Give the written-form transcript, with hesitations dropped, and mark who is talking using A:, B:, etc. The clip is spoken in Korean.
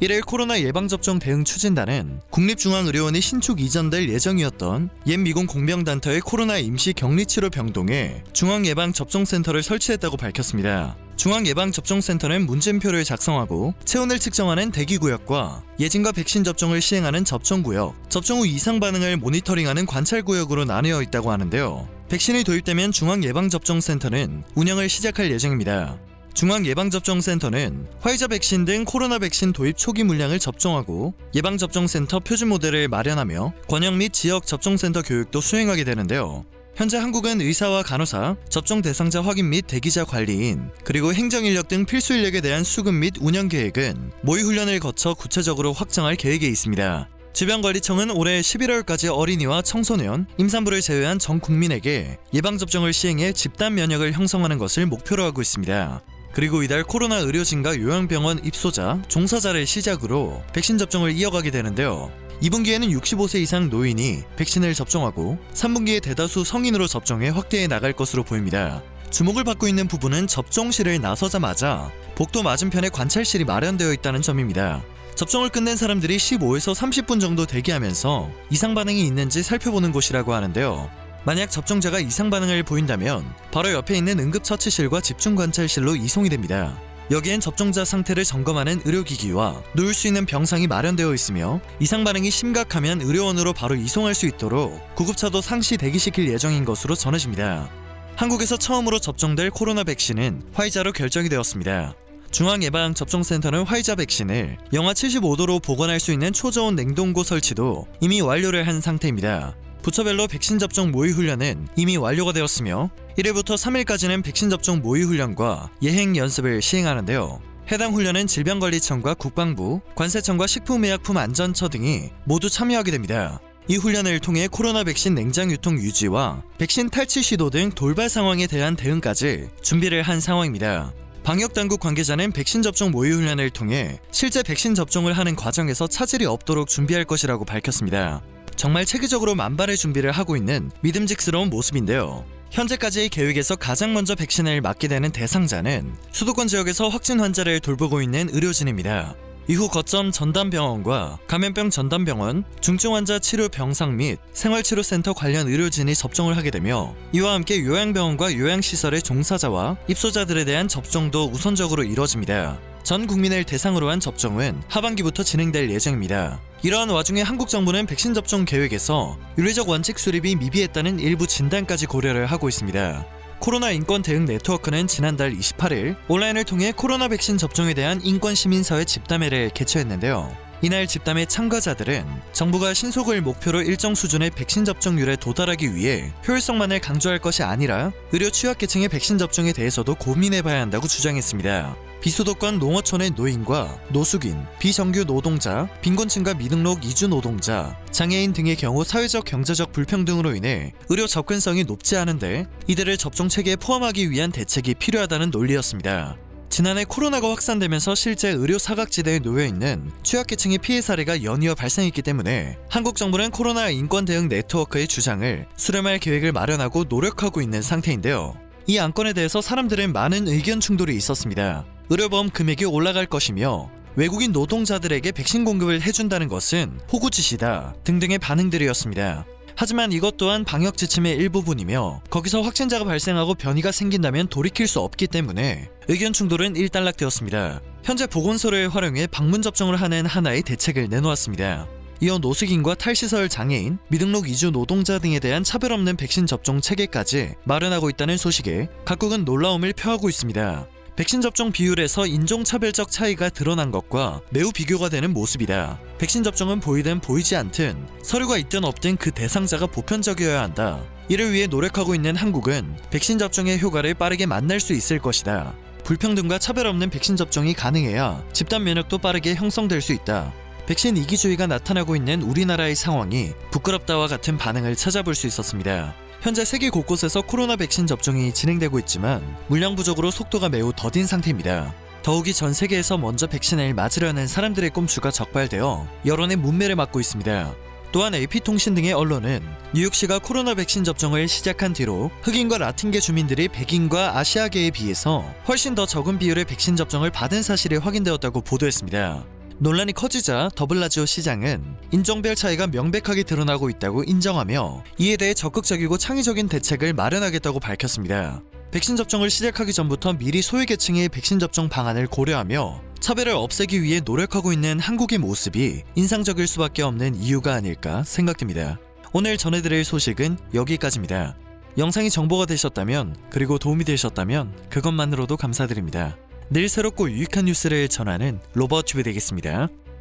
A: 1일 코로나 예방접종 대응 추진단은 국립중앙의료원이 신축 이전될 예정이었던 옛 미군 공병단터의 코로나 임시 격리치료 병동에 중앙예방접종센터를 설치했다고 밝혔습니다. 중앙예방접종센터는 문진표를 작성하고 체온을 측정하는 대기구역과 예진과 백신 접종을 시행하는 접종구역, 접종 후 이상 반응을 모니터링하는 관찰구역으로 나뉘어 있다고 하는데요. 백신이 도입되면 중앙예방접종센터는 운영을 시작할 예정입니다. 중앙예방접종센터는 화이자 백신 등 코로나 백신 도입 초기 물량을 접종하고 예방접종센터 표준 모델을 마련하며 권역 및 지역 접종센터 교육도 수행하게 되는데요. 현재 한국은 의사와 간호사, 접종 대상자 확인 및 대기자 관리인, 그리고 행정인력 등 필수 인력에 대한 수급 및 운영 계획은 모의 훈련을 거쳐 구체적으로 확정할 계획에 있습니다. 질병관리청은 올해 11월까지 어린이와 청소년, 임산부를 제외한 전 국민에게 예방접종을 시행해 집단 면역을 형성하는 것을 목표로 하고 있습니다. 그리고 이달 코로나 의료진과 요양병원 입소자, 종사자를 시작으로 백신 접종을 이어가게 되는데요. 2분기에는 65세 이상 노인이 백신을 접종하고 3분기에 대다수 성인으로 접종해 확대해 나갈 것으로 보입니다. 주목을 받고 있는 부분은 접종실을 나서자마자 복도 맞은편에 관찰실이 마련되어 있다는 점입니다. 접종을 끝낸 사람들이 15에서 30분 정도 대기하면서 이상 반응이 있는지 살펴보는 곳이라고 하는데요. 만약 접종자가 이상 반응을 보인다면 바로 옆에 있는 응급처치실과 집중관찰실로 이송이 됩니다. 여기엔 접종자 상태를 점검하는 의료기기와 누울 수 있는 병상이 마련되어 있으며 이상 반응이 심각하면 의료원으로 바로 이송할 수 있도록 구급차도 상시 대기시킬 예정인 것으로 전해집니다. 한국에서 처음으로 접종될 코로나 백신은 화이자로 결정이 되었습니다. 중앙예방접종센터는 화이자 백신을 영하 75도로 보관할 수 있는 초저온 냉동고 설치도 이미 완료를 한 상태입니다. 부처별로 백신 접종 모의 훈련은 이미 완료가 되었으며 1일부터 3일까지는 백신 접종 모의 훈련과 예행 연습을 시행하는데요. 해당 훈련은 질병관리청과 국방부, 관세청과 식품의약품안전처 등이 모두 참여하게 됩니다. 이 훈련을 통해 코로나 백신 냉장 유통 유지와 백신 탈취 시도 등 돌발 상황에 대한 대응까지 준비를 한 상황입니다. 방역당국 관계자는 백신 접종 모의 훈련을 통해 실제 백신 접종을 하는 과정에서 차질이 없도록 준비할 것이라고 밝혔습니다. 정말 체계적으로 만반의 준비를 하고 있는 믿음직스러운 모습인데요. 현재까지의 계획에서 가장 먼저 백신을 맞게 되는 대상자는 수도권 지역에서 확진 환자를 돌보고 있는 의료진입니다. 이후 거점 전담병원과 감염병 전담병원, 중증환자 치료 병상 및 생활치료센터 관련 의료진이 접종을 하게 되며 이와 함께 요양병원과 요양시설의 종사자와 입소자들에 대한 접종도 우선적으로 이뤄집니다. 전 국민을 대상으로 한 접종은 하반기부터 진행될 예정입니다. 이러한 와중에 한국 정부는 백신 접종 계획에서 윤리적 원칙 수립이 미비했다는 일부 진단까지 고려를 하고 있습니다. 코로나 인권 대응 네트워크는 지난달 28일 온라인을 통해 코로나 백신 접종에 대한 인권시민사회 집담회를 개최했는데요. 이날 집담회 참가자들은 정부가 신속을 목표로 일정 수준의 백신 접종률에 도달하기 위해 효율성만을 강조할 것이 아니라 의료 취약계층의 백신 접종에 대해서도 고민해봐야 한다고 주장했습니다. 비수도권 농어촌의 노인과 노숙인, 비정규 노동자, 빈곤층과 미등록 이주 노동자, 장애인 등의 경우 사회적 경제적 불평등으로 인해 의료 접근성이 높지 않은데 이들을 접종 체계에 포함하기 위한 대책이 필요하다는 논리였습니다. 지난해 코로나가 확산되면서 실제 의료 사각지대에 놓여있는 취약계층의 피해 사례가 연이어 발생했기 때문에 한국 정부는 코로나 인권 대응 네트워크의 주장을 수렴할 계획을 마련하고 노력하고 있는 상태인데요. 이 안건에 대해서 사람들은 많은 의견 충돌이 있었습니다. 의료보험 금액이 올라갈 것이며 외국인 노동자들에게 백신 공급을 해준다는 것은 호구짓이다 등등의 반응들이었습니다. 하지만 이것 또한 방역 지침의 일부분이며 거기서 확진자가 발생하고 변이가 생긴다면 돌이킬 수 없기 때문에 의견 충돌은 일단락되었습니다. 현재 보건소를 활용해 방문 접종을 하는 하나의 대책을 내놓았습니다. 이어 노숙인과 탈시설 장애인, 미등록 이주 노동자 등에 대한 차별 없는 백신 접종 체계까지 마련하고 있다는 소식에 각국은 놀라움을 표하고 있습니다. 백신 접종 비율에서 인종차별적 차이가 드러난 것과 매우 비교가 되는 모습이다. 백신 접종은 보이든 보이지 않든 서류가 있든 없든 그 대상자가 보편적이어야 한다. 이를 위해 노력하고 있는 한국은 백신 접종의 효과를 빠르게 만날 수 있을 것이다. 불평등과 차별 없는 백신 접종이 가능해야 집단 면역도 빠르게 형성될 수 있다. 백신 이기주의가 나타나고 있는 우리나라의 상황이 부끄럽다와 같은 반응을 찾아볼 수 있었습니다. 현재 세계 곳곳에서 코로나 백신 접종이 진행되고 있지만 물량 부족으로 속도가 매우 더딘 상태입니다. 더욱이 전 세계에서 먼저 백신을 맞으려는 사람들의 꼼수가 적발되어 여론의 문매를 맞고 있습니다. 또한 AP통신 등의 언론은 뉴욕시가 코로나 백신 접종을 시작한 뒤로 흑인과 라틴계 주민들이 백인과 아시아계에 비해서 훨씬 더 적은 비율의 백신 접종을 받은 사실이 확인되었다고 보도했습니다. 논란이 커지자 더블라지오 시장은 인종별 차이가 명백하게 드러나고 있다고 인정하며 이에 대해 적극적이고 창의적인 대책을 마련하겠다고 밝혔습니다. 백신 접종을 시작하기 전부터 미리 소외계층의 백신 접종 방안을 고려하며 차별을 없애기 위해 노력하고 있는 한국의 모습이 인상적일 수밖에 없는 이유가 아닐까 생각됩니다. 오늘 전해드릴 소식은 여기까지입니다. 영상이 정보가 되셨다면, 그리고 도움이 되셨다면 그것만으로도 감사드립니다. 늘 새롭고 유익한 뉴스를 전하는 로버튜브 되겠습니다.